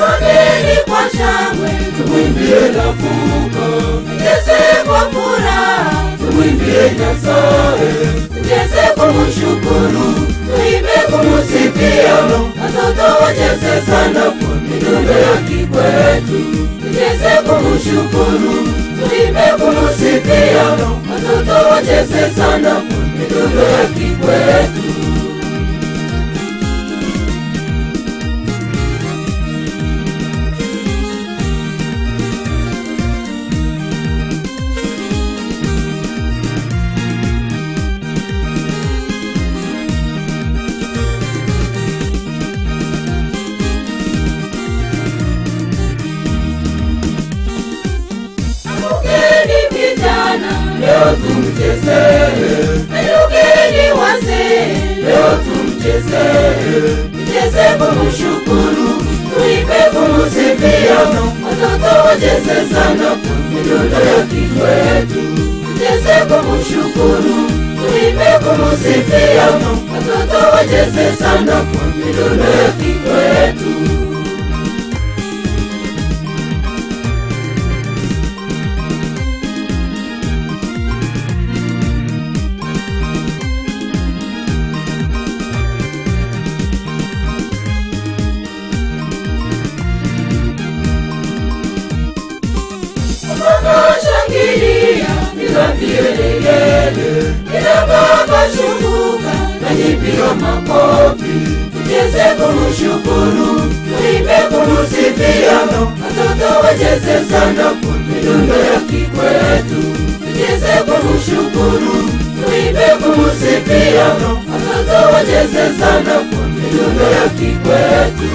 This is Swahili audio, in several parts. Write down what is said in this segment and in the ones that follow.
Simameni kwa shangwe, tumwimbie Lavuka. tucheze kwa furaha, Tumwimbie Nyasaye, tucheze kumshukuru, tuimbe kumusifia. Watoto wacheze sana kwa midundo ya kikwetu, tucheze kumshukuru, tuimbe kumusifia. Watoto wacheze sana kwa midundo ya kikwetu. leo tumchezee. Inueni wazee, Leo tumchezee. tucheze kumshukuru, tuimbe kumusifia. Watoto wacheze sana kwa midundo ya kikwetu, tucheze kumshukuru, tuimbe kumusifia. Watoto wacheze sana kwa midundo ya kikwetu. Shangilia, Vigelegele, kila baba shunguka, najipiga makofi. tucheze kumshukuru, tuimbe kumusifia. Watoto wacheze sana kwa midundo ya kikwetu, tucheze kumshukuru, tuimbe kumusifia. Watoto wacheze sana kwa midundo ya kikwetu.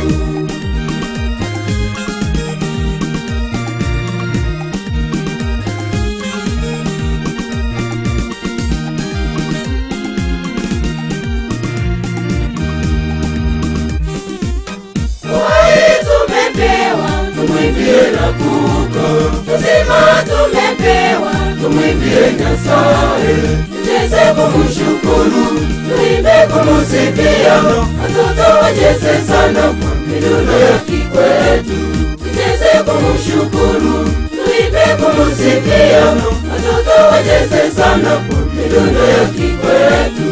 Tumwimbie Lavuka. Uzima tumepewa, Tumwimbie Nyasaye, tucheze kumshukuru, tuimbe kumusifia. Watoto wacheze sana kwa midundo ya kikwetu, tucheze kumshukuru, tuimbe kumusifia. Watoto wacheze sana kwa midundo ya kikwetu.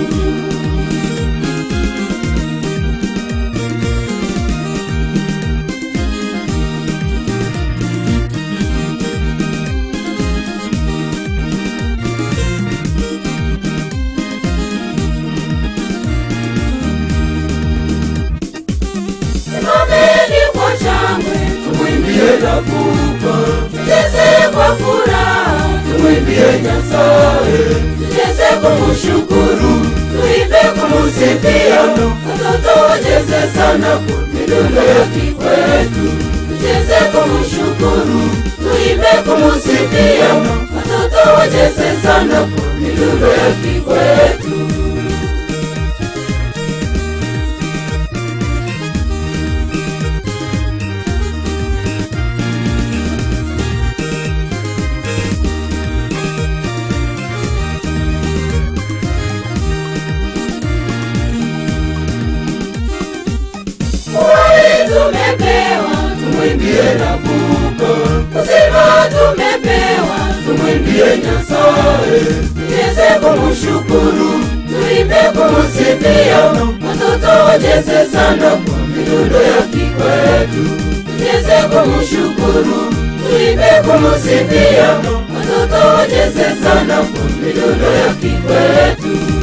Simameni kwa shangwe, tumwimbie Lavuka. tucheze kwa furaha, Tumwimbie Nyasaye, tucheze kumshukuru, tuimbe kumusifia. Watoto wacheze sana kwa midundo ya kikwetu, tucheze kumshukuru, tuimbe kumusifia. Watoto wacheze sana kwa midundo ya kikwetu. Tumepewa, tumwimbie Lavuka. uzima tumepewa, Tumwimbie Nyasaye, tucheze kumshukuru, tuimbe kumusifia. Watoto wacheze sana kwa midundo ya kikwetu, tucheze kumshukuru, tuimbe kumusifia. Watoto wacheze sana kwa midundo ya kikwetu.